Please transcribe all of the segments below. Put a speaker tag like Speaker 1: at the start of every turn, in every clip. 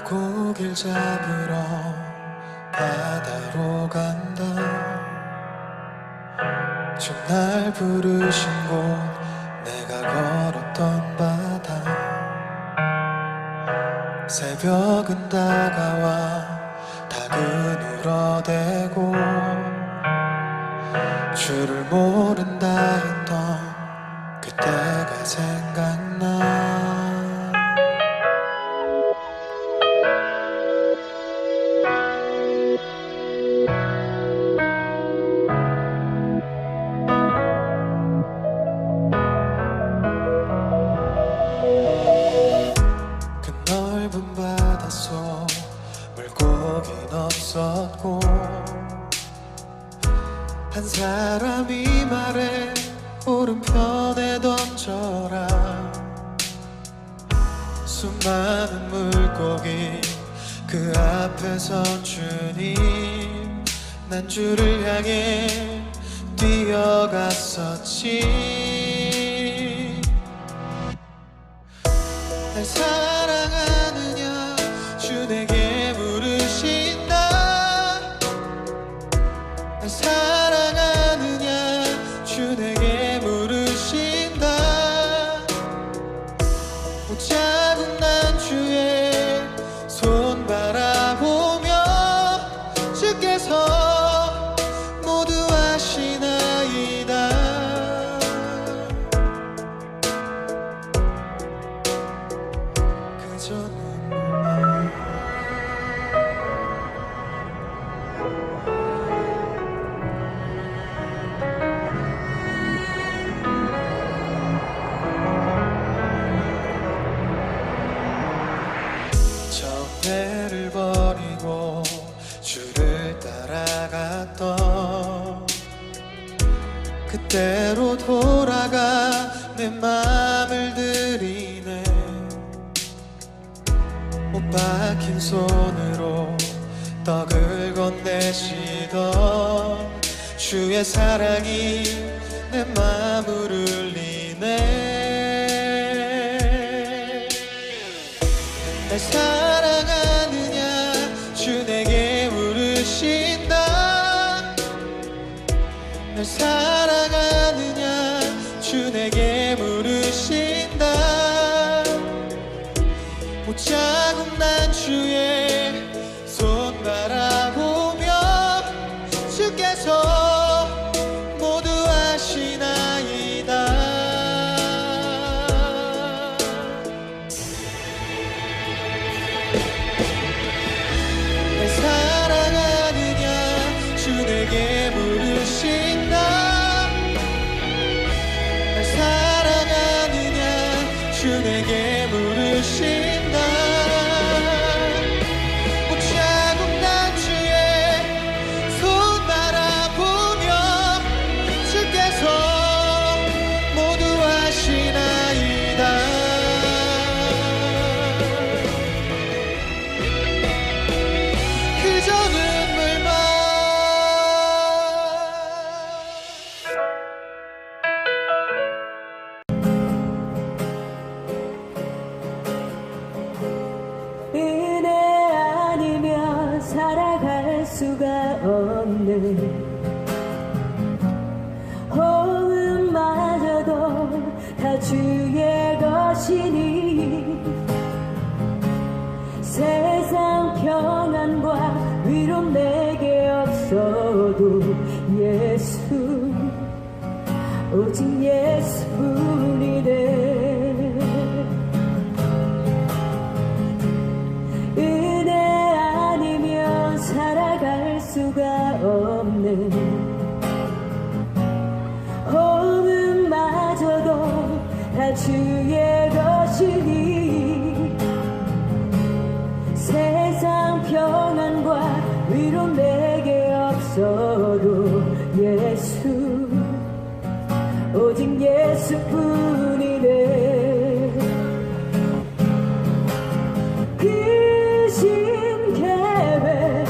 Speaker 1: 물고기를 잡으러 바다로 간다. 좀 날 부르신 곳, 내가 걸었던 바다. 새벽은 다가와 닭은 울어대고 줄을 모른다 했던 그때가 생각나. 그 넓은 바닷속 물고기는 없었고 한 사람이 말해 오른편에 던져라. 수많은 물고기 그 앞에 선 주님, 난 주를 향해 뛰어갔었지. 날 사랑하느냐 주 내게 물으신다. 날 사랑하느냐 주 내게 물으신다. 자국 난 주의 손 바라보며 주께서 모두 아시나이다. 그저 눈물만 배를 버리고 주를 따라갔던 그때로 돌아가 내 맘을 들이네. 못 박힌 손으로 떡을 건네시던 주의 사랑이 내 맘을 울리네. 날 사랑하느냐 주 내게 물으신다. 날 사랑하느냐 주 내게 물으신다. 자국 난 주의 손 바라보며 주께서 모두 아시나이다. 사랑하느냐 주 내게 물으신다. 날 사랑하느냐 주 내게 물으신다. 자국 난 주의 손 바라보며 주께서 모두 아시나이다. 그저 눈물만
Speaker 2: 은혜 아니면 살아갈 수가 없는 호흡마저도 다 주의 것이니 세상 평안과 위로 내게 없어도 예수, 오직 예수뿐이네. 은혜 아니면 살아갈 수가 없는 호흡마저도 다 주의 것이니 세상 평안과 위로 내게 없어도 예수, 오직 예수뿐이네. 신 계획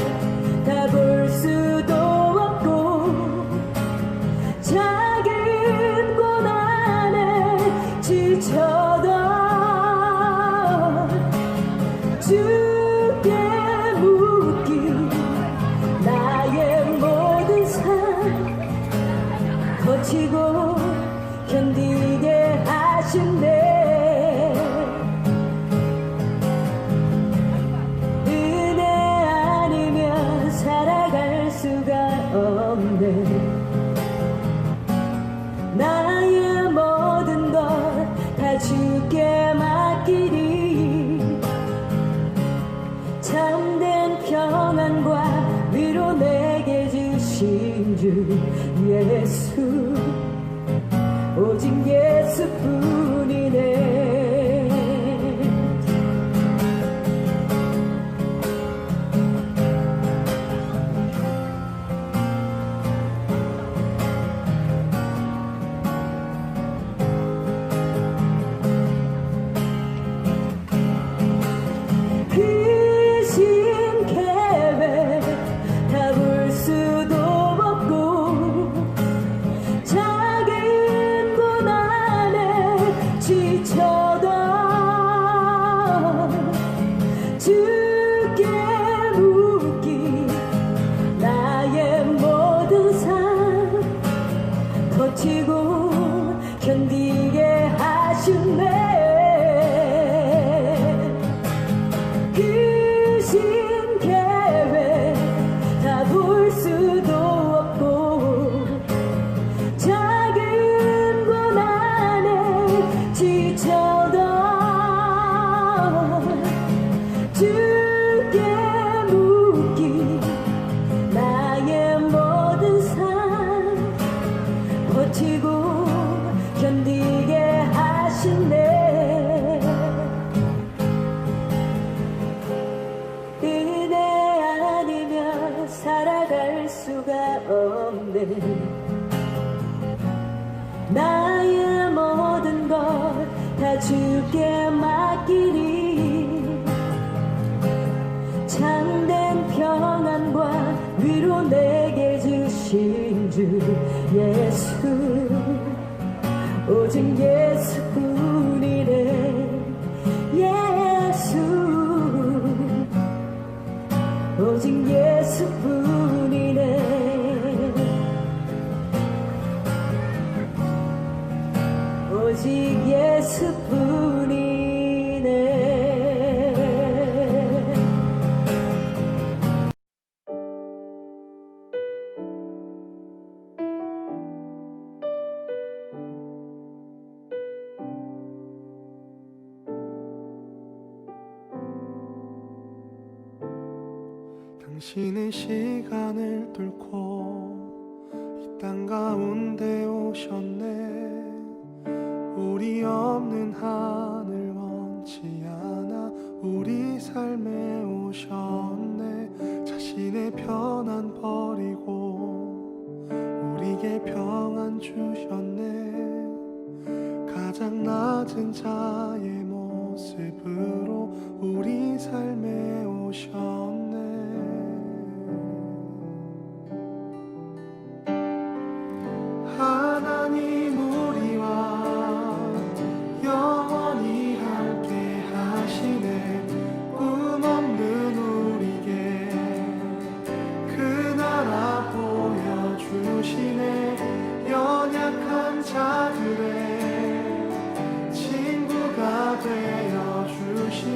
Speaker 2: 다 볼 수도 없고 작은 고난에 지쳐도 주 예수 오직 예수뿐이네. 귀신 계획 다 볼 수도 없고 자기 인권 안에 지쳐도 주께 묻기 나의 모든 삶 버티고 견디게 하시네. 귀신 계획 다 볼 수도 없고 자기 인권 안에 지쳐도 주께 묻기 나의 모든 삶 버티고 견디게 하시네. 은혜 아니면 살아갈 수가 없네. 나의 모든 것 다 주께 맡기니 참된 평안과 위로 내게 주신 주 예수 오직 예수뿐이네. 예수 오직 예수뿐이네. 오직 예수뿐이네.
Speaker 1: 당신은 시간을 뚫고 이 땅 가운데 오셨네. 우리 없는 하늘 원치 않아 우리 삶에 오셨네. 자신의 편안 버리고 우리에게 평안 주셨네. 가장 낮은 자의 모습으로 우리 삶에 오셨네. 하나님 우리와 영원히 함께 하시네. 꿈 없는 우리에게 그 나라 보여주시네. 연약한 자들의 친구가 되어 주시네.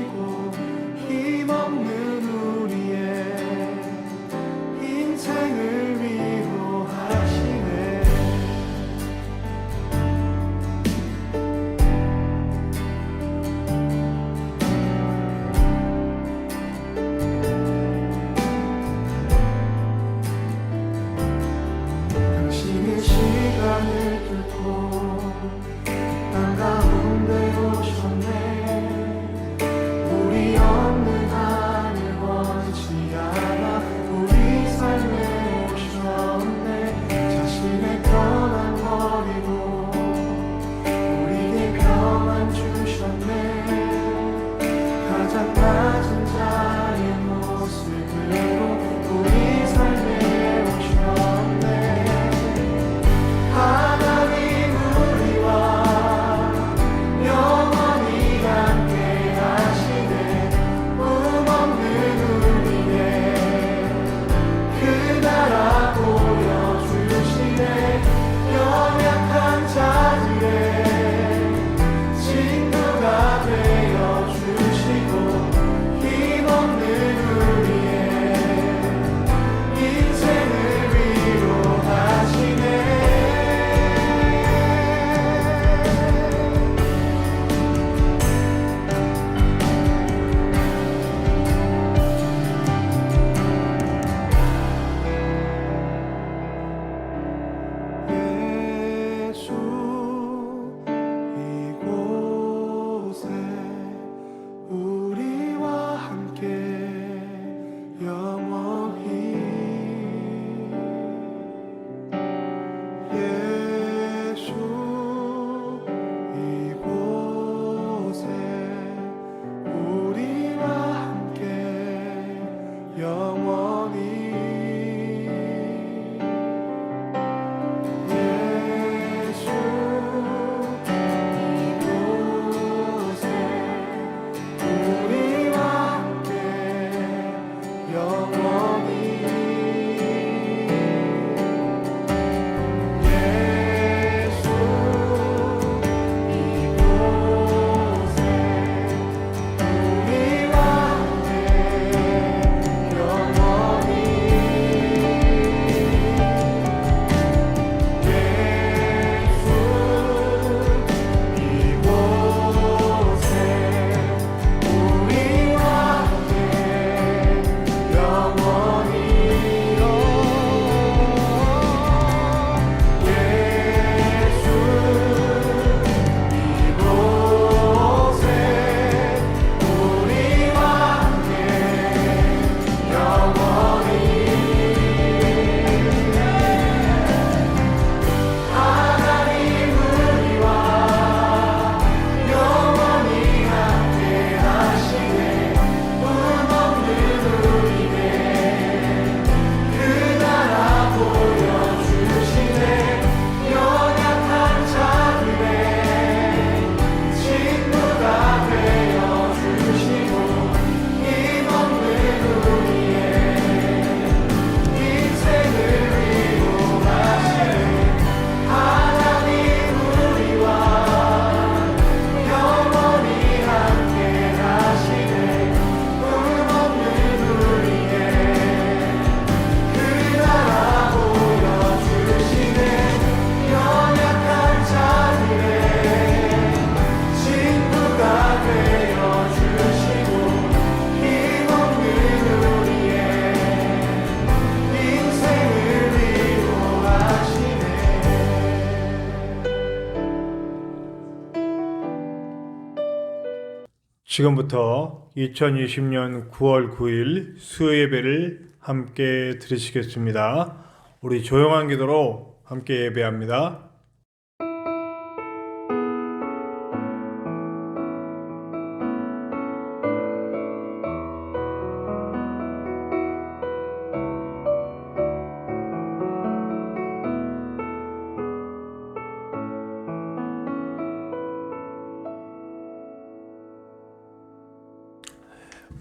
Speaker 1: 지금부터 2020년 9월 9일 수요예배를 함께 드리시겠습니다. 우리 조용한 기도로 함께 예배합니다.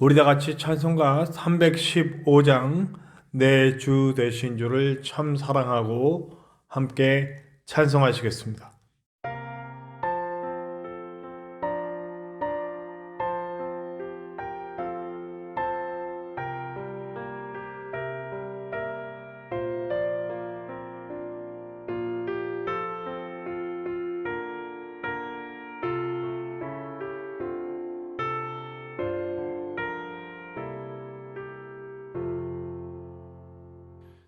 Speaker 1: 우리 다 같이 찬송가 315장 내 주 되신 주를 참 사랑하고 함께 찬송하시겠습니다.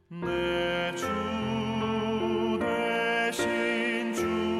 Speaker 3: 내 주 되신 주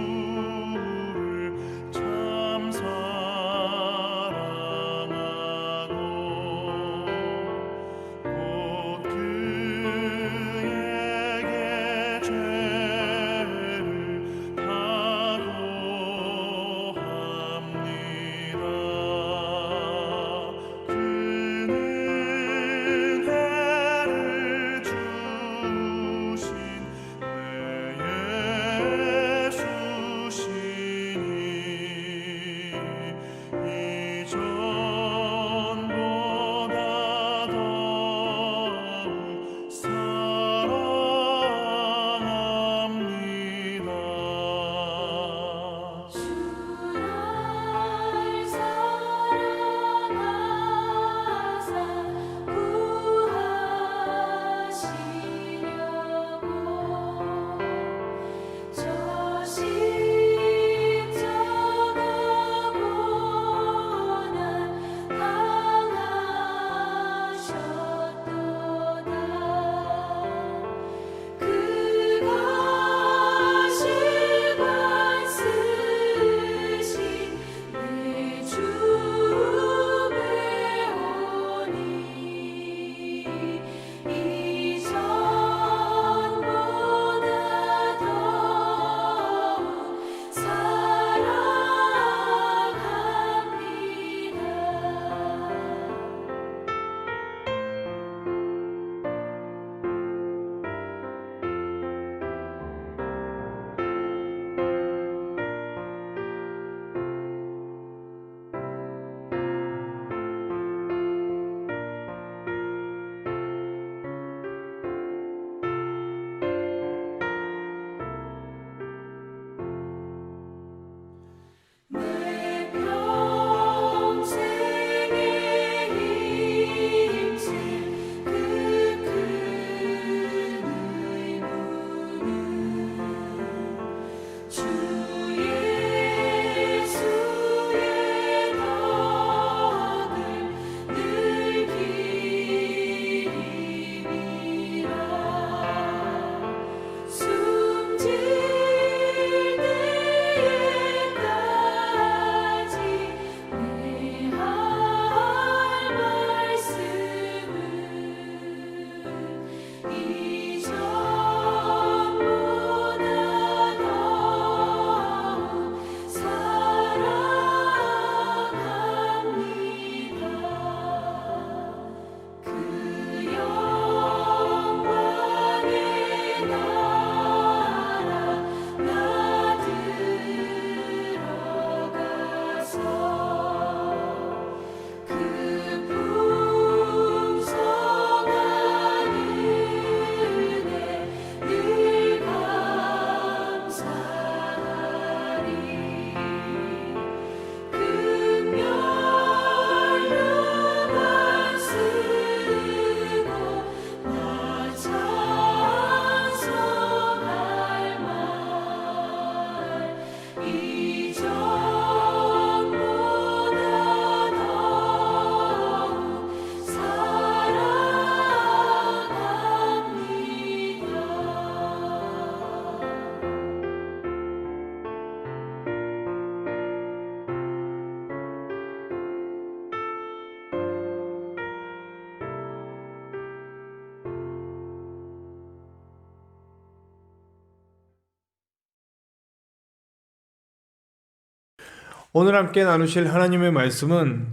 Speaker 1: 오늘 함께 나누실 하나님의 말씀은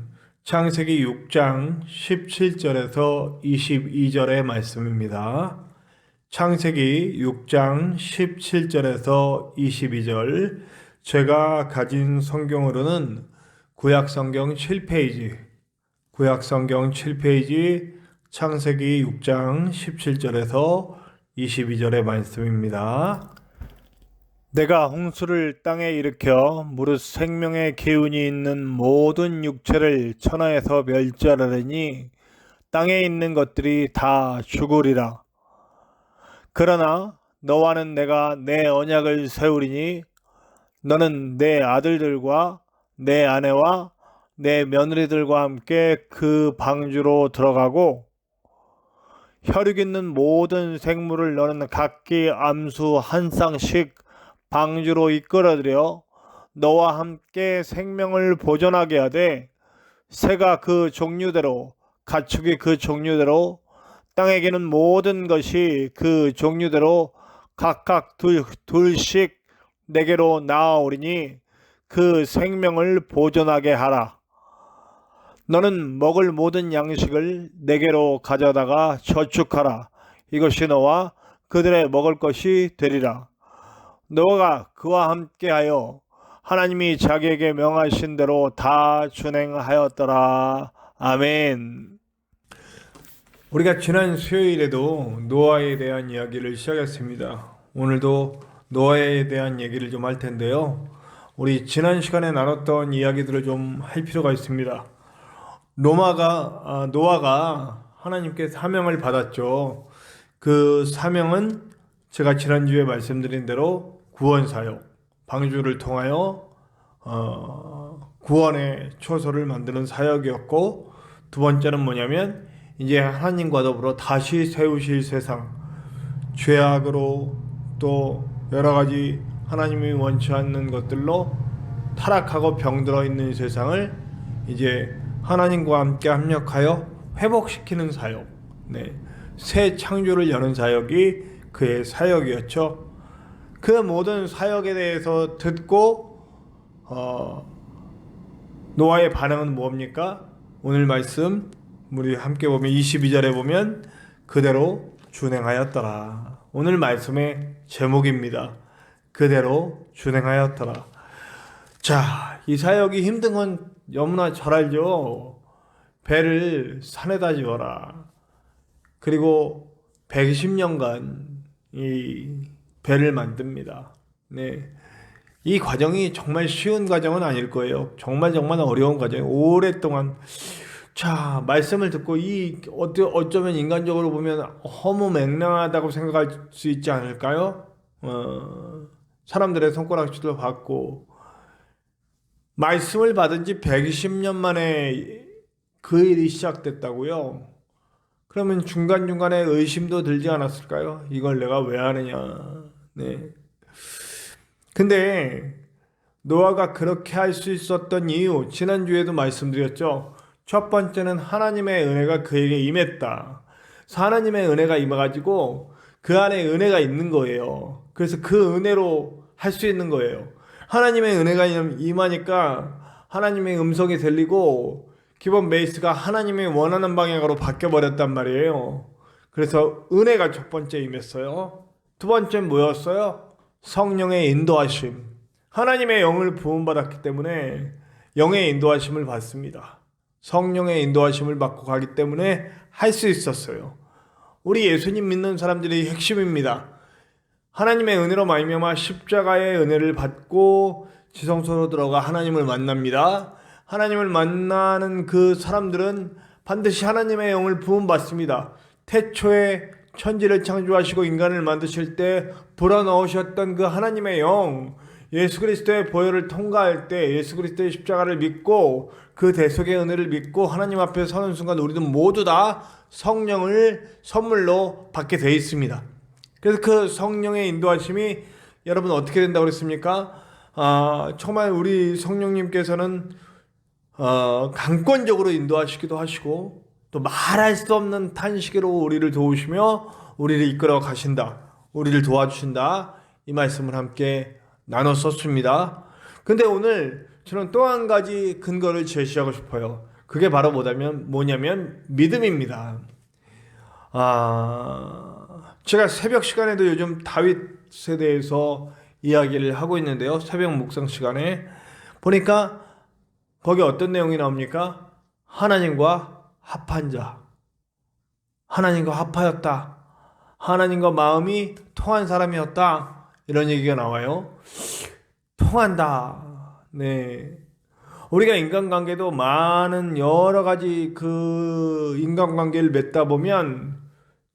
Speaker 1: 창세기 6장 17절에서 22절의 말씀입니다. 창세기 6장 17절에서 22절, 제가 가진 성경으로는 구약성경 7페이지, 창세기 6장 17절에서 22절의 말씀입니다. 내가 홍수를 땅에 일으켜 무릇 생명의 기운이 있는 모든 육체를 천하에서 멸절하려니 땅에 있는 것들이 다 죽으리라. 그러나 너와는 내가 내 언약을 세우리니 너는 내 아들들과 내 아내와 내 며느리들과 함께 그 방주로 들어가고 혈육 있는 모든 생물을 너는 각기 암수 한 쌍씩 방주로 이끌어들여 너와 함께 생명을 보존하게 하되 새가 그 종류대로 가축이 그 종류대로 땅에 기는 모든 것이 그 종류대로 각각 둘씩 내게로 나아오리니 그 생명을 보존하게 하라. 너는 먹을 모든 양식을 내게로 가져다가 저축하라. 이것이 너와 그들의 먹을 것이 되리라. 너가 그와 함께하여 하나님이 자기에게 명하신 대로 다 준행하였더라. 아멘. 우리가 지난 수요일에도 노아에 대한 이야기를 시작했습니다. 오늘도 노아에 대한 얘기를 좀 할 텐데요. 우리 지난 시간에 나눴던 이야기들을 좀 할 필요가 있습니다. 노아가 하나님께 사명을 받았죠. 그 사명은 제가 지난주에 말씀드린 대로 구원사역, 방주를 통하여 구원의 초소를 만드는 사역이었고, 두 번째는 뭐냐면 이제 하나님과 더불어 다시 세우실 세상, 죄악으로 또 여러 가지 하나님이 원치 않는 것들로 타락하고 병들어 있는 세상을 이제 하나님과 함께 합력하여 회복시키는 사역, 새 창조를 여는 사역이 그의 사역이었죠. 그 모든 사역에 대해서 듣고 노아의 반응은 뭡니까? 오늘 말씀 우리 함께 보면 22절에 보면 그대로 준행하였더라. 오늘 말씀의 제목입니다. 그대로 준행하였더라. 자, 이 사역이 힘든 건 너무나 잘 알죠. 배를 산에다 지어라. 그리고 120년간 이 배를 만듭니다. 이 과정이 정말 쉬운 과정은 아닐 거예요. 정말 어려운 과정이 오랫동안. 자, 말씀을 듣고 어쩌면 인간적으로 보면 허무맹랑하다고 생각할 수 있지 않을까요? 사람들의 손가락질도 받고, 말씀을 받은 지 120년 만에 그 일이 시작됐다고요? 그러면 중간중간에 의심도 들지 않았을까요? 이걸 내가 왜 하느냐. 근데 노아가 그렇게 할 수 있었던 이유, 지난주에도 말씀드렸죠. 첫 번째는 하나님의 은혜가 그에게 임했다. 하나님의 은혜가 임해가지고 그 안에 은혜가 있는 거예요. 그래서 그 은혜로 할 수 있는 거예요. 하나님의 은혜가 임하니까 하나님의 음성이 들리고 기본 베이스가 하나님의 원하는 방향으로 바뀌어버렸단 말이에요. 그래서 은혜가 첫 번째 임했어요. 두 번째는 뭐였어요? 성령의 인도하심. 하나님의 영을 부음받았기 때문에 영의 인도하심을 받습니다. 성령의 인도하심을 받고 가기 때문에 할 수 있었어요. 우리 예수님 믿는 사람들이 핵심입니다. 하나님의 은혜로 말미암아 십자가의 은혜를 받고 지성소로 들어가 하나님을 만납니다. 하나님을 만나는 그 사람들은 반드시 하나님의 영을 부음받습니다. 태초에 천지를 창조하시고 인간을 만드실 때 불어넣으셨던 그 하나님의 영, 예수 그리스도의 보혈을 통과할 때 예수 그리스도의 십자가를 믿고 그 대속의 은혜를 믿고 하나님 앞에 서는 순간 우리도 모두 다 성령을 선물로 받게 되어 있습니다. 그래서 그 성령의 인도하심이 여러분 어떻게 된다고 그랬습니까? 정말 우리 성령님께서는 강권적으로 인도하시기도 하시고 또 말할 수 없는 탄식으로 우리를 도우시며 우리를 이끌어 가신다. 우리를 도와주신다. 이 말씀을 함께 나눴었습니다. 근데 오늘 저는 또 한 가지 근거를 제시하고 싶어요. 그게 바로 뭐냐면 믿음입니다. 제가 새벽 시간에도 요즘 다윗에 대해서 이야기를 하고 있는데요. 새벽 묵상 시간에 보니까 거기 어떤 내용이 나옵니까? 하나님과 합한 자. 하나님과 합하였다. 하나님과 마음이 통한 사람이었다. 이런 얘기가 나와요. 통한다. 네. 우리가 인간관계도 많은 여러 가지 그 인간관계를 맺다 보면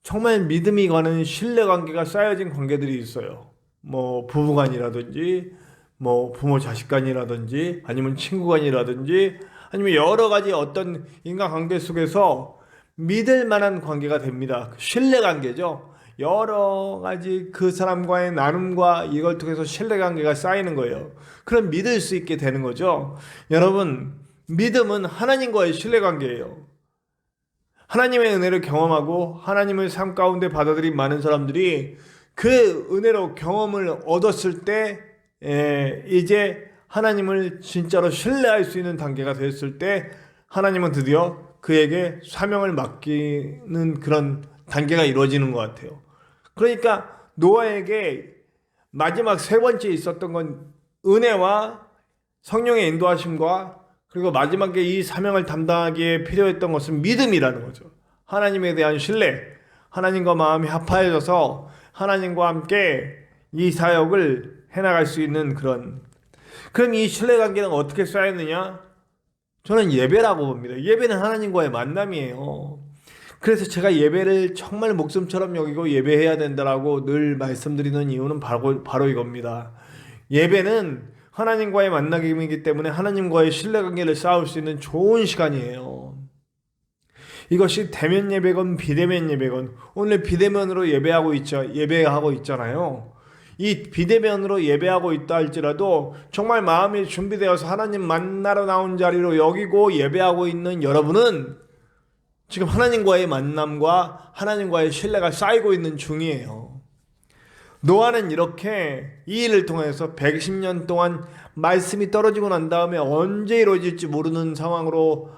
Speaker 1: 정말 믿음이 가는 신뢰관계가 쌓여진 관계들이 있어요. 뭐 부부간이라든지 뭐 부모 자식간이라든지 아니면 친구간이라든지 아니면 여러 가지 어떤 인간관계 속에서 믿을 만한 관계가 됩니다. 신뢰관계죠. 여러 가지 그 사람과의 나눔과 이걸 통해서 신뢰관계가 쌓이는 거예요. 그럼 믿을 수 있게 되는 거죠. 여러분, 믿음은 하나님과의 신뢰관계예요. 하나님의 은혜를 경험하고 하나님을 삶 가운데 받아들인 많은 사람들이 그 은혜로 경험을 얻었을 때 이제 하나님을 진짜로 신뢰할 수 있는 단계가 됐을 때 하나님은 드디어 그에게 사명을 맡기는 그런 단계가 이루어지는 것 같아요. 그러니까 노아에게 마지막 세 번째 있었던 건 은혜와 성령의 인도하심과 그리고 마지막에 이 사명을 감당하기에 필요했던 것은 믿음이라는 거죠. 하나님에 대한 신뢰, 하나님과 마음이 합하여져서 하나님과 함께 이 사역을 해나갈 수 있는 그럼 이 신뢰관계는 어떻게 쌓였느냐? 저는 예배라고 봅니다. 예배는 하나님과의 만남이에요. 그래서 제가 예배를 정말 목숨처럼 여기고 예배해야 된다라고 늘 말씀드리는 이유는 바로 이겁니다. 예배는 하나님과의 만남이기 때문에 하나님과의 신뢰관계를 쌓을 수 있는 좋은 시간이에요. 이것이 대면 예배건 비대면 예배건 오늘 비대면으로 예배하고 있잖아요. 이 비대면으로 예배하고 있다 할지라도 정말 마음이 준비되어서 하나님 만나러 나온 자리로 여기고 예배하고 있는 여러분은 지금 하나님과의 만남과 하나님과의 신뢰가 쌓이고 있는 중이에요. 노아는 이렇게 이 일을 통해서 110년 동안 말씀이 떨어지고 난 다음에 언제 이루어질지 모르는 상황으로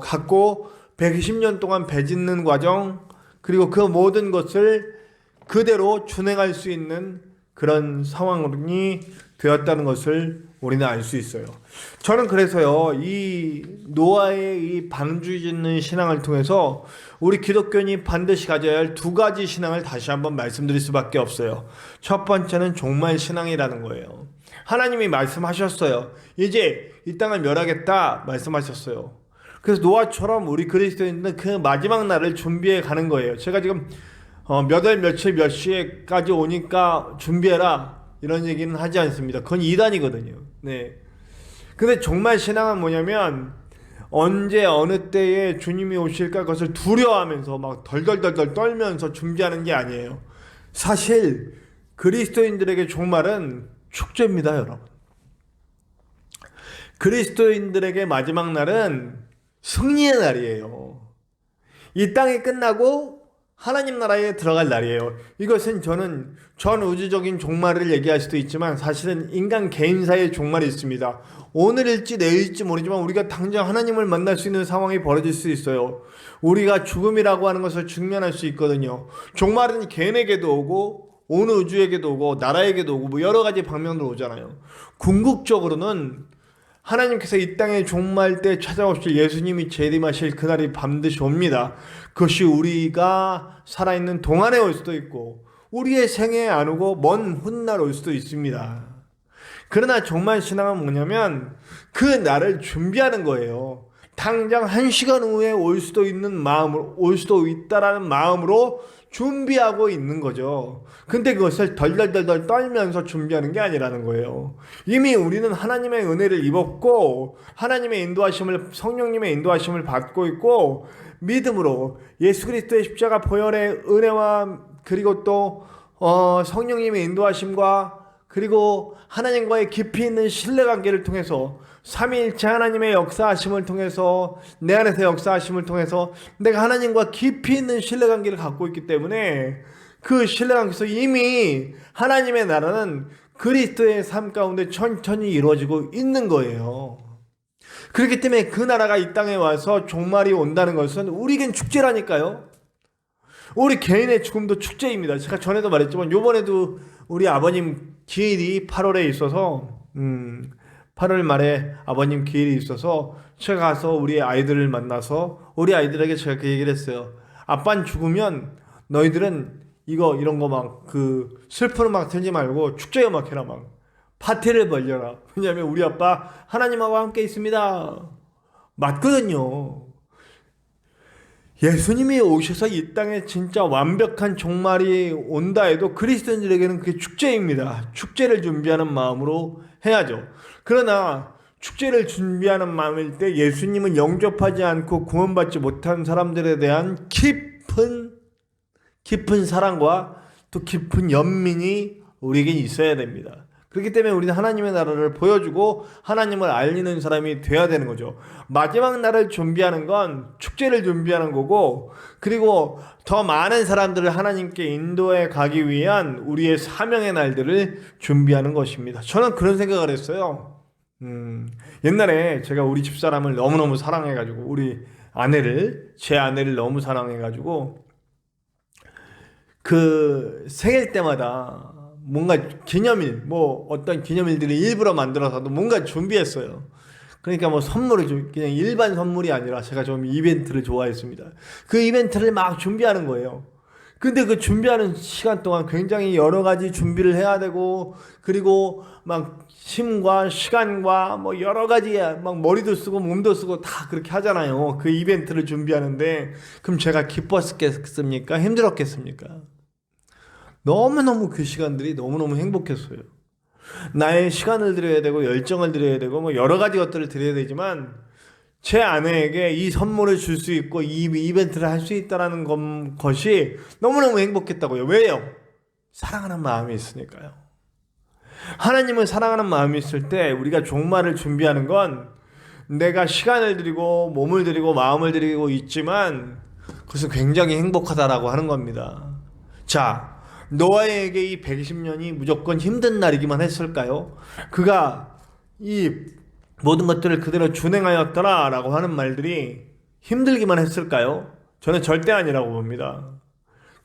Speaker 1: 갔고 110년 동안 배 짓는 과정 그리고 그 모든 것을 그대로 준행할 수 있는 그런 상황이 되었다는 것을 우리는 알 수 있어요. 저는 그래서요, 이 노아의 이 방주 짓는 신앙을 통해서 우리 기독교인이 반드시 가져야 할 두 가지 신앙을 다시 한번 말씀드릴 수밖에 없어요. 첫 번째는 종말 신앙이라는 거예요. 하나님이 말씀하셨어요. 이제 이 땅을 멸하겠다 말씀하셨어요. 그래서 노아처럼 우리 그리스도인은 그 마지막 날을 준비해 가는 거예요. 제가 지금 몇 월 며칠 몇 시에까지 오니까 준비해라 이런 얘기는 하지 않습니다. 그건 이단이거든요. 네. 근데 정말 신앙은 뭐냐면 언제 어느 때에 주님이 오실까 그것을 두려워하면서 막 덜덜덜덜 떨면서 준비하는 게 아니에요. 사실 그리스도인들에게 종말은 축제입니다, 여러분. 그리스도인들에게 마지막 날은 승리의 날이에요. 이 땅이 끝나고 하나님 나라에 들어갈 날이에요. 이것은 저는 전 우주적인 종말을 얘기할 수도 있지만 사실은 인간 개인사의 종말이 있습니다. 오늘일지 내일일지 모르지만 우리가 당장 하나님을 만날 수 있는 상황이 벌어질 수 있어요. 우리가 죽음이라고 하는 것을 직면할 수 있거든요. 종말은 개인에게도 오고 온 우주에게도 오고 나라에게도 오고 뭐 여러 가지 방면으로 오잖아요. 궁극적으로는 하나님께서 이 땅의 종말 때 찾아오실 예수님이 재림하실 그날이 반드시 옵니다. 그것이 우리가 살아있는 동안에 올 수도 있고 우리의 생애에 안 오고 먼 훗날 올 수도 있습니다. 그러나 종말 신앙은 뭐냐면 그 날을 준비하는 거예요. 당장 1시간 후에 올 수도 있다라는 마음으로 준비하고 있는 거죠. 근데 그것을 덜덜덜덜 떨면서 준비하는 게 아니라는 거예요. 이미 우리는 하나님의 은혜를 입었고 하나님의 인도하심을 성령님의 인도하심을 받고 있고 믿음으로 예수 그리스도의 십자가 보혈의 은혜와 그리고 또 성령님의 인도하심과 그리고 하나님과의 깊이 있는 신뢰관계를 통해서 삼위일체 하나님의 역사하심을 통해서 내 안에서 역사하심을 통해서 내가 하나님과 깊이 있는 신뢰관계를 갖고 있기 때문에 그 신뢰관계에서 이미 하나님의 나라는 그리스도의 삶 가운데 천천히 이루어지고 있는 거예요. 그렇기 때문에 그 나라가 이 땅에 와서 종말이 온다는 것은 우리에겐 축제라니까요. 우리 개인의 죽음도 축제입니다. 제가 전에도 말했지만 요번에도 우리 아버님 기일이 8월에 있어서 8월 말에 아버님 기일이 있어서 제가 가서 우리 아이들을 만나서 우리 아이들에게 제가 그 얘기를 했어요. 아빠는 죽으면 너희들은 이런 거 막 그 슬픈 음악 틀지 말고 축제 음악 해라, 막 파티를 벌려라. 왜냐하면 우리 아빠 하나님하고 함께 있습니다. 맞거든요. 예수님이 오셔서 이 땅에 진짜 완벽한 종말이 온다 해도 그리스도인들에게는 그게 축제입니다. 축제를 준비하는 마음으로 해야죠. 그러나 축제를 준비하는 마음일 때 예수님은 영접하지 않고 구원받지 못한 사람들에 대한 깊은 사랑과 또 깊은 연민이 우리에게 있어야 됩니다. 그렇기 때문에 우리는 하나님의 나라를 보여주고 하나님을 알리는 사람이 돼야 되는 거죠. 마지막 날을 준비하는 건 축제를 준비하는 거고, 그리고 더 많은 사람들을 하나님께 인도해 가기 위한 우리의 사명의 날들을 준비하는 것입니다. 저는 그런 생각을 했어요. 옛날에 제가 우리 집사람을 너무너무 사랑해가지고 제 아내를 너무 사랑해가지고 그 생일 때마다 뭔가 기념일, 어떤 기념일들을 일부러 만들어서도 뭔가 준비했어요. 그러니까 선물을 그냥 일반 선물이 아니라 제가 좀 이벤트를 좋아했습니다. 그 이벤트를 막 준비하는 거예요. 근데 그 준비하는 시간 동안 굉장히 여러 가지 준비를 해야 되고, 그리고 막 힘과 시간과 여러 가지 막 머리도 쓰고 몸도 쓰고 다 그렇게 하잖아요. 그 이벤트를 준비하는데, 그럼 제가 기뻤겠습니까? 힘들었겠습니까? 너무너무 그 시간들이 너무너무 행복했어요. 나의 시간을 드려야 되고 열정을 드려야 되고 여러 가지 것들을 드려야 되지만 제 아내에게 이 선물을 줄 수 있고 이 이벤트를 할 수 있다는 것이 너무너무 행복했다고요. 왜요? 사랑하는 마음이 있으니까요. 하나님을 사랑하는 마음이 있을 때 우리가 종말을 준비하는 건 내가 시간을 드리고 몸을 드리고 마음을 드리고 있지만 그것은 굉장히 행복하다라고 하는 겁니다. 자, 노아에게 이 120년이 무조건 힘든 날이기만 했을까요? 그가 이 모든 것들을 그대로 준행하였더라 라고 하는 말들이 힘들기만 했을까요? 저는 절대 아니라고 봅니다.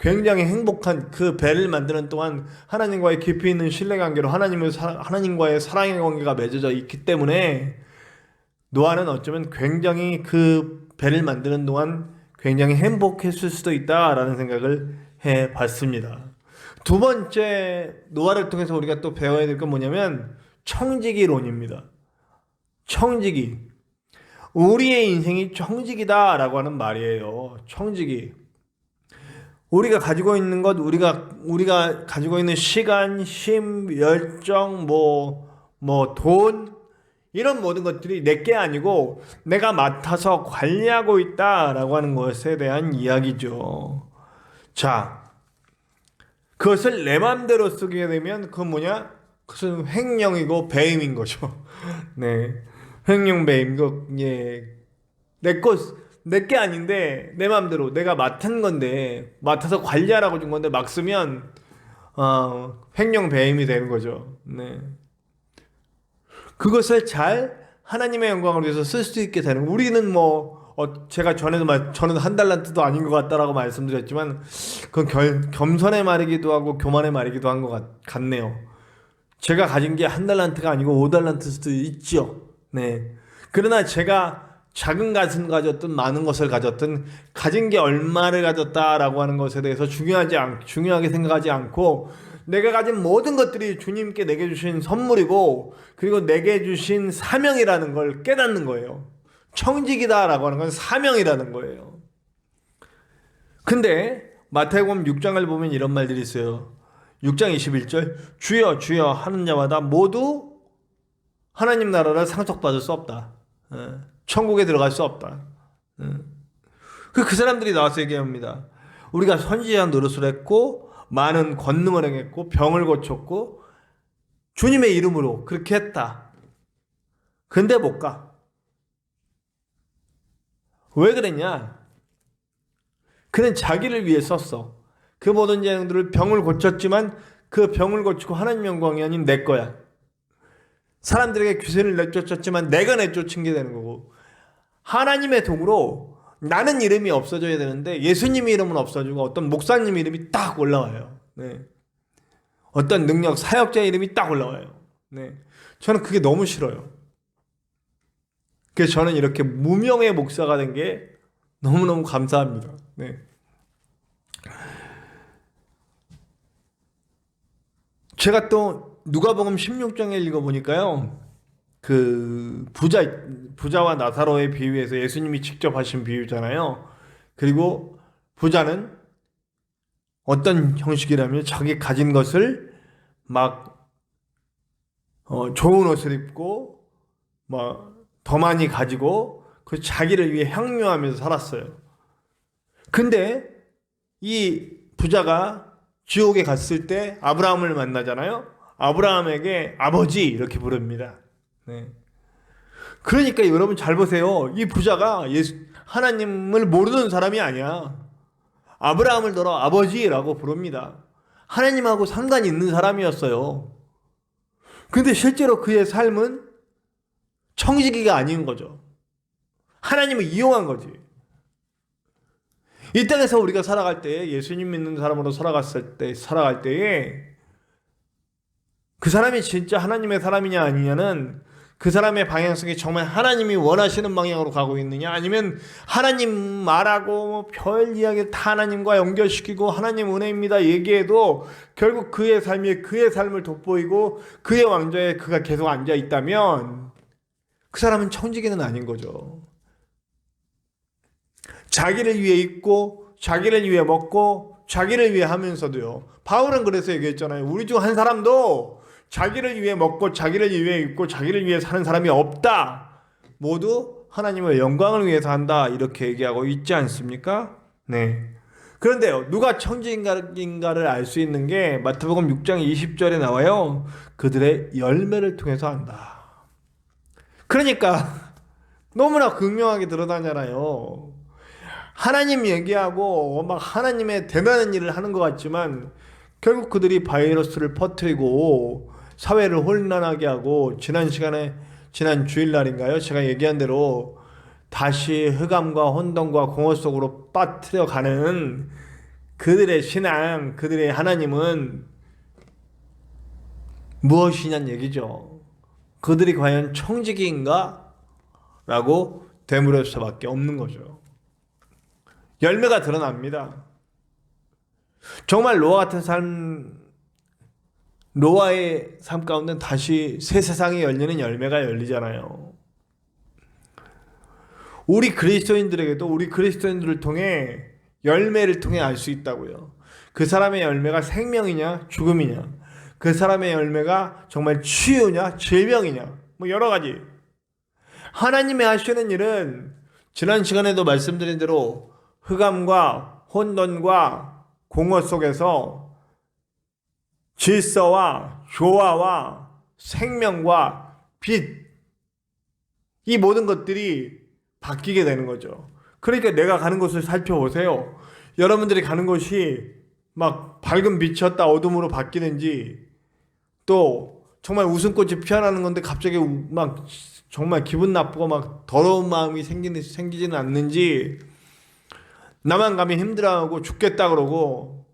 Speaker 1: 굉장히 행복한 그 배를 만드는 동안 하나님과의 깊이 있는 신뢰관계로 하나님과의 사랑의 관계가 맺어져 있기 때문에 노아는 어쩌면 굉장히 그 배를 만드는 동안 굉장히 행복했을 수도 있다라는 생각을 해봤습니다. 두 번째, 노아를 통해서 우리가 또 배워야 될 건 뭐냐면 청지기론입니다. 청지기. 우리의 인생이 청지기다라고 하는 말이에요. 청지기. 우리가 가지고 있는 것, 우리가 가지고 있는 시간, 힘, 열정, 돈, 이런 모든 것들이 내게 아니고 내가 맡아서 관리하고 있다라고 하는 것에 대한 이야기죠. 자, 그것을 내 마음대로 쓰게 되면 그건 뭐냐? 그것은 횡령이고 배임인 거죠. 네, 횡령 배임. 내게 아닌데 내 마음대로 내가 맡은 건데 맡아서 관리하라고 준 건데 막 쓰면 횡령 배임이 되는 거죠. 네, 그것을 잘 하나님의 영광을 위해서 쓸 수 있게 되는. 우리는 제가 저는 한 달란트도 아닌 것 같다라고 말씀드렸지만 그건 겸손의 말이기도 하고 교만의 말이기도 한 것 같네요. 제가 가진 게 한 달란트가 아니고 5달란트일 수도 있죠. 네. 그러나 제가 작은 것을 가졌든 많은 것을 가졌든 가진 게 얼마를 가졌다라고 하는 것에 대해서 중요하게 생각하지 않고 내가 가진 모든 것들이 주님께 내게 주신 선물이고 그리고 내게 주신 사명이라는 걸 깨닫는 거예요. 청직이다라고 하는 건 사명이라는 거예요. 근데 마태복음 6장을 보면 이런 말들이 있어요. 6장 21절 주여 주여 하는 자마다 모두 하나님 나라를 상속받을 수 없다. 천국에 들어갈 수 없다. 그 사람들이 나와서 얘기합니다. 우리가 선지자한 노릇을 했고 많은 권능을 행했고 병을 고쳤고 주님의 이름으로 그렇게 했다. 근데 못 가. 왜 그랬냐? 그는 자기를 위해 썼어. 그 모든 재능들을 병을 고쳤지만 그 병을 고치고 하나님 영광이 아닌 내 거야. 사람들에게 귀신을 내쫓았지만 내가 내쫓은 게 되는 거고, 하나님의 도구로 나는 이름이 없어져야 되는데 예수님 이름은 없어지고 어떤 목사님 이름이 딱 올라와요. 네. 어떤 능력 사역자 이름이 딱 올라와요. 네. 저는 그게 너무 싫어요. 그래서 저는 이렇게 무명의 목사가 된 게 너무너무 감사합니다. 네. 제가 또 누가복음 16장에 읽어보니까요, 그 부자와 나사로의 비유에서 예수님이 직접 하신 비유잖아요. 그리고 부자는 어떤 형식이라면 자기 가진 것을 막 좋은 옷을 입고 막 더 많이 가지고 그 자기를 위해 향유하면서 살았어요. 근데 이 부자가 지옥에 갔을 때 아브라함을 만나잖아요. 아브라함에게 아버지 이렇게 부릅니다. 네. 그러니까 여러분 잘 보세요. 이 부자가 하나님을 모르는 사람이 아니야. 아브라함을 들어 아버지라고 부릅니다. 하나님하고 상관이 있는 사람이었어요. 근데 실제로 그의 삶은 청지기가 아닌 거죠. 하나님을 이용한 거지. 이 땅에서 우리가 살아갈 때, 예수님 믿는 사람으로 살아갈 때에 그 사람이 진짜 하나님의 사람이냐 아니냐는 그 사람의 방향성이 정말 하나님이 원하시는 방향으로 가고 있느냐, 아니면 하나님 말하고 별 이야기를 다 하나님과 연결시키고 하나님 은혜입니다 얘기해도 결국 그의 삶을 돋보이고 그의 왕좌에 그가 계속 앉아 있다면 그 사람은 청지기는 아닌 거죠. 자기를 위해 입고 자기를 위해 먹고 자기를 위해 하면서도요. 바울은 그래서 얘기했잖아요. 우리 중 한 사람도 자기를 위해 먹고 자기를 위해 입고 자기를 위해 사는 사람이 없다. 모두 하나님의 영광을 위해서 한다. 이렇게 얘기하고 있지 않습니까? 네. 그런데요, 누가 청지기인가를 알 수 있는 게 마태복음 6장 20절에 나와요. 그들의 열매를 통해서 안다. 그러니까 너무나 극명하게 드러나잖아요. 하나님 얘기하고 막 하나님의 대단한 일을 하는 것 같지만 결국 그들이 바이러스를 퍼뜨리고 사회를 혼란하게 하고, 지난 주일날인가요? 제가 얘기한 대로 다시 흑암과 혼돈과 공허 속으로 빠뜨려가는 그들의 신앙, 그들의 하나님은 무엇이냐는 얘기죠. 그들이 과연 청지기인가? 라고 되물을 수밖에 없는 거죠. 열매가 드러납니다. 정말 노아의 삶 가운데 다시 새 세상이 열리는 열매가 열리잖아요. 우리 그리스도인들에게도 우리 그리스도인들을 통해 열매를 통해 알 수 있다고요. 그 사람의 열매가 생명이냐 죽음이냐, 그 사람의 열매가 정말 치유냐 질병이냐, 뭐 여러 가지. 하나님의 하시는 일은 지난 시간에도 말씀드린 대로 흑암과 혼돈과 공허 속에서 질서와 조화와 생명과 빛, 이 모든 것들이 바뀌게 되는 거죠. 그러니까 내가 가는 곳을 살펴보세요. 여러분들이 가는 곳이 막 밝은 빛이었다 어둠으로 바뀌는지, 또 정말 웃음꽃이 피어나는 건데 갑자기 막 정말 기분 나쁘고 막 더러운 마음이 생기지는 않는지, 나만 가면 힘들어하고 죽겠다 그러고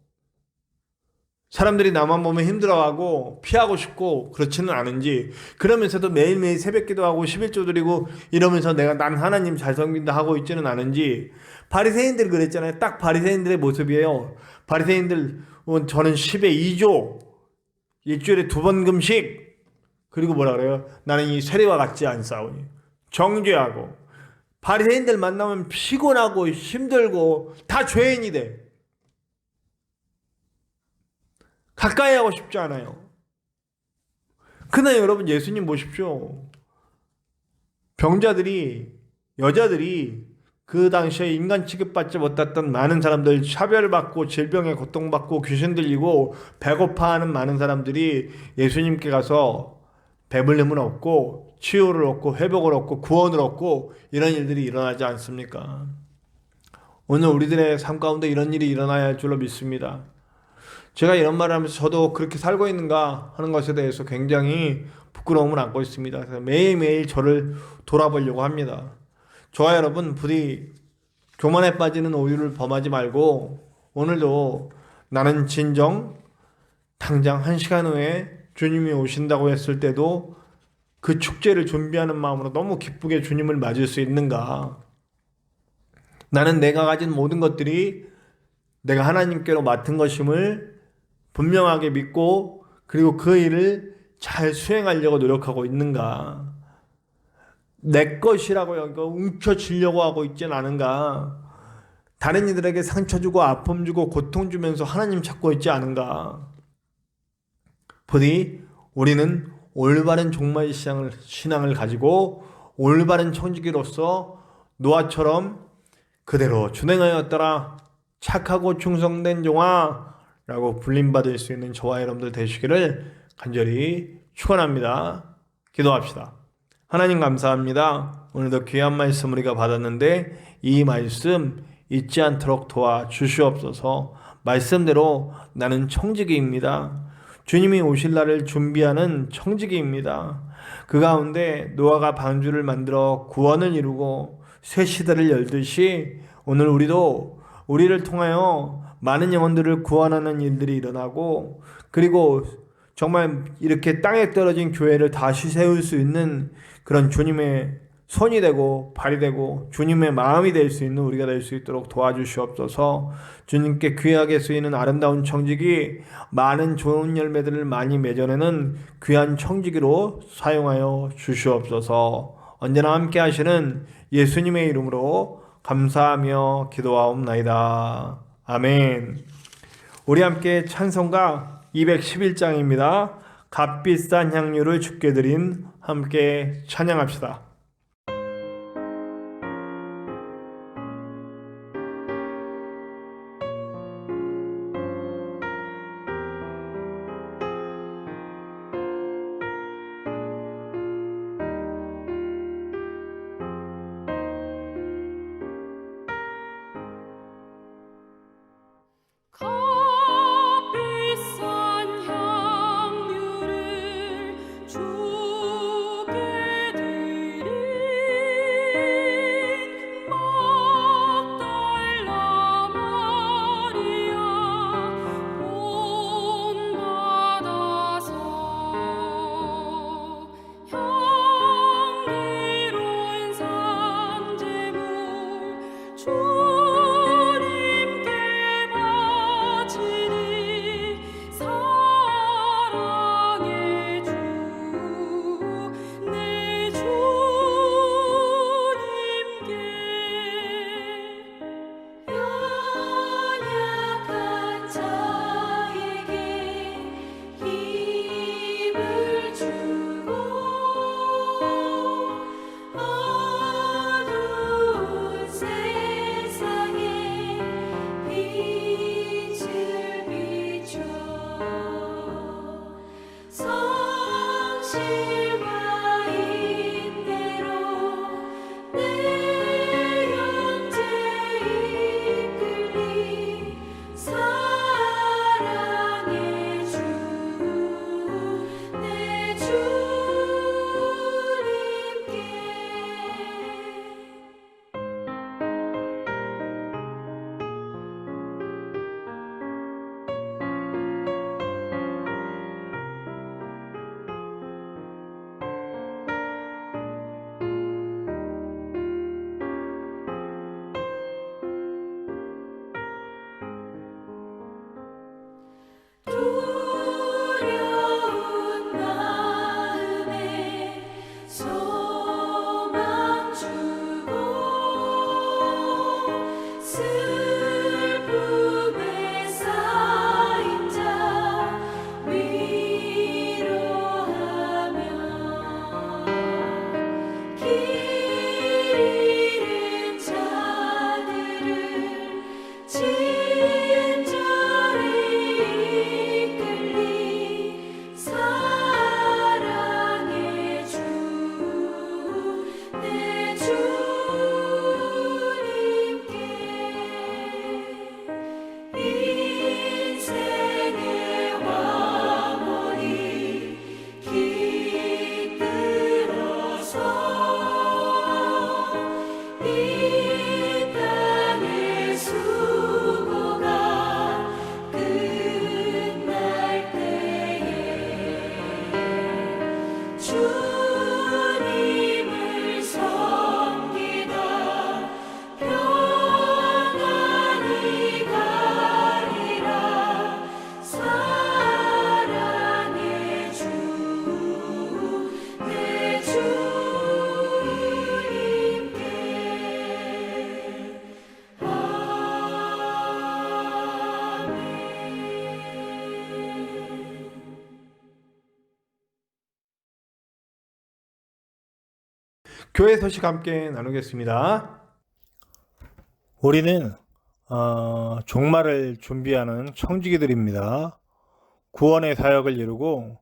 Speaker 1: 사람들이 나만 보면 힘들어하고 피하고 싶고 그렇지는 않은지, 그러면서도 매일매일 새벽 기도하고 11조 드리고 이러면서 난 하나님 잘 섬긴다 하고 있지는 않은지. 바리새인들 그랬잖아요. 딱 바리새인들의 모습이에요. 바리새인들 저는 10에 2조, 일주일에 2번 금식, 그리고 뭐라 그래요? 나는 이 세리와 같지 않사오니, 정죄하고. 바리새인들 만나면 피곤하고 힘들고 다 죄인이 돼. 가까이 하고 싶지 않아요. 그러나 여러분 예수님 보십시오. 병자들이, 여자들이 그 당시에 인간 취급받지 못했던 많은 사람들, 차별받고 질병에 고통받고 귀신 들리고 배고파하는 많은 사람들이 예수님께 가서 배불림을 얻고 치유를 얻고 회복을 얻고 구원을 얻고 이런 일들이 일어나지 않습니까? 오늘 우리들의 삶 가운데 이런 일이 일어나야 할 줄로 믿습니다. 제가 이런 말을 하면서 저도 그렇게 살고 있는가 하는 것에 대해서 굉장히 부끄러움을 안고 있습니다. 그래서 매일매일 저를 돌아보려고 합니다. 저와 여러분 부디 교만에 빠지는 오류를 범하지 말고 오늘도 나는 진정 당장 1시간 후에 주님이 오신다고 했을 때도 그 축제를 준비하는 마음으로 너무 기쁘게 주님을 맞을 수 있는가? 나는 내가 가진 모든 것들이 내가 하나님께로 맡은 것임을 분명하게 믿고 그리고 그 일을 잘 수행하려고 노력하고 있는가? 내 것이라고 여기고 움켜쥐려고 하고 있진 않은가? 다른 이들에게 상처 주고 아픔 주고 고통 주면서 하나님 찾고 있지 않은가? 부디 우리는 올바른 종말 신앙을 가지고 올바른 청지기로서 노아처럼 그대로 준행하였더라 착하고 충성된 종아라고 불림받을 수 있는 저와 여러분들 되시기를 간절히 축원합니다. 기도합시다. 하나님 감사합니다. 오늘도 귀한 말씀 우리가 받았는데 이 말씀 잊지 않도록 도와주시옵소서. 말씀대로 나는 청지기입니다. 주님이 오실 날을 준비하는 청지기입니다. 그 가운데 노아가 방주를 만들어 구원을 이루고 새 시대를 열듯이 오늘 우리도 우리를 통하여 많은 영혼들을 구원하는 일들이 일어나고 그리고 정말 이렇게 땅에 떨어진 교회를 다시 세울 수 있는 그런 주님의 손이 되고 발이 되고 주님의 마음이 될 수 있는 우리가 될 수 있도록 도와주시옵소서. 주님께 귀하게 쓰이는 아름다운 청지기 많은 좋은 열매들을 많이 맺어내는 귀한 청지기로 사용하여 주시옵소서. 언제나 함께 하시는 예수님의 이름으로 감사하며 기도하옵나이다. 아멘. 우리 함께 찬송가 211장입니다. 값비싼 향유를 주께 드린 함께 찬양합시다.
Speaker 3: 값비싼 향유를 주께 드리
Speaker 1: 교회 소식 함께 나누겠습니다.
Speaker 3: 우리는 종말을 준비하는 청지기들입니다. 구원의 사역을 이루고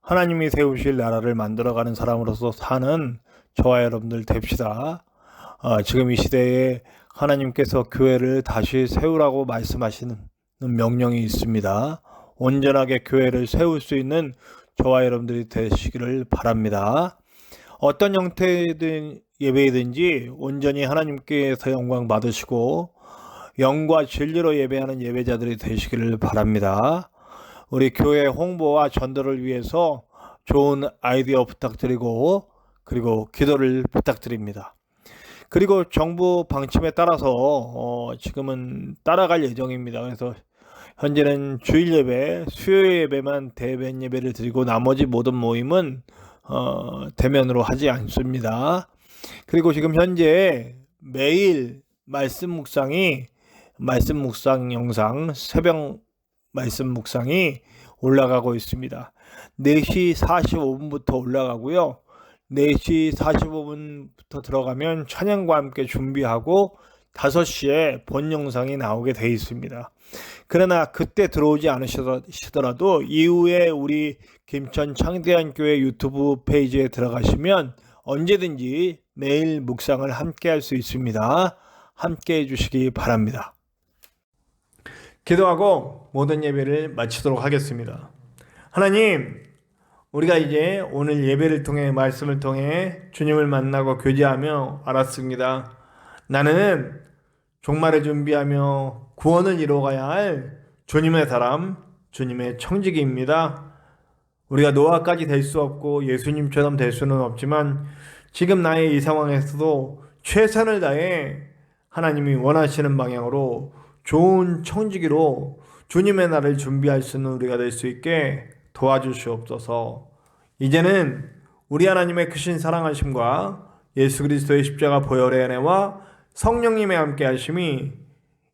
Speaker 3: 하나님이 세우실 나라를 만들어가는 사람으로서 사는 저와 여러분들 됩시다. 지금 이 시대에 하나님께서 교회를 다시 세우라고 말씀하시는 명령이 있습니다. 온전하게 교회를 세울 수 있는 저와 여러분들이 되시기를 바랍니다. 어떤 형태의 예배이든지 온전히 하나님께서 영광 받으시고 영과 진리로 예배하는 예배자들이 되시기를 바랍니다. 우리 교회 홍보와 전도를 위해서 좋은 아이디어 부탁드리고 그리고 기도를 부탁드립니다. 그리고 정부 방침에 따라서 지금은 따라갈 예정입니다. 그래서 현재는 주일 예배, 수요 예배만 대면 예배를 드리고 나머지 모든 모임은 대면으로 하지 않습니다. 그리고 지금 현재 매일 말씀 묵상 영상, 새벽 말씀 묵상이 올라가고 있습니다. 4시 45분부터 올라가고요. 4시 45분부터 들어가면 찬양과 함께 준비하고 5시에 본 영상이 나오게 되어 있습니다. 그러나 그때 들어오지 않으시더라도 이후에 우리 김천 창대한교회 유튜브 페이지에 들어가시면 언제든지 매일 묵상을 함께 할 수 있습니다. 함께 해주시기 바랍니다.
Speaker 1: 기도하고 모든 예배를 마치도록 하겠습니다. 하나님, 우리가 이제 오늘 예배를 통해 말씀을 통해 주님을 만나고 교제하며 알았습니다. 나는 종말을 준비하며 구원을 이루어가야 할 주님의 사람, 주님의 청지기입니다. 우리가 노아까지 될 수 없고 예수님처럼 될 수는 없지만 지금 나의 이 상황에서도 최선을 다해 하나님이 원하시는 방향으로 좋은 청지기로 주님의 날을 준비할 수 있는 우리가 될 수 있게 도와주시옵소서. 이제는 우리 하나님의 크신 사랑하심과 예수 그리스도의 십자가 보혈의 은혜와 성령님의 함께 하심이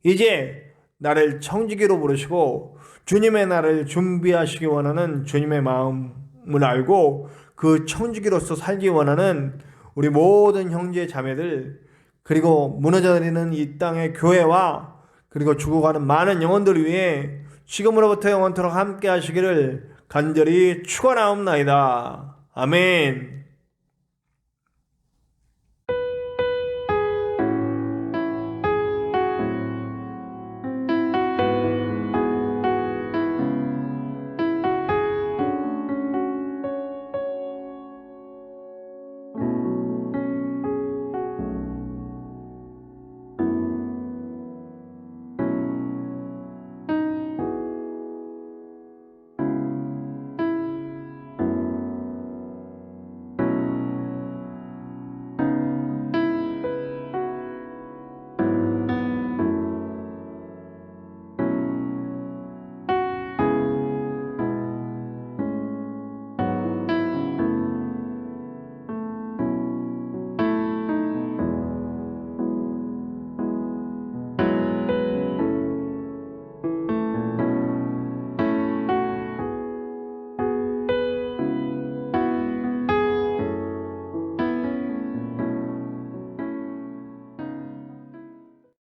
Speaker 1: 이제 나를 청지기로 부르시고 주님의 날을 준비하시기 원하는 주님의 마음을 알고 그 청지기로서 살기 원하는 우리 모든 형제 자매들 그리고 무너져내리는 이 땅의 교회와 그리고 죽어가는 많은 영혼들을 위해 지금으로부터 영원토록 함께 하시기를 간절히 축원하옵나이다. 아멘.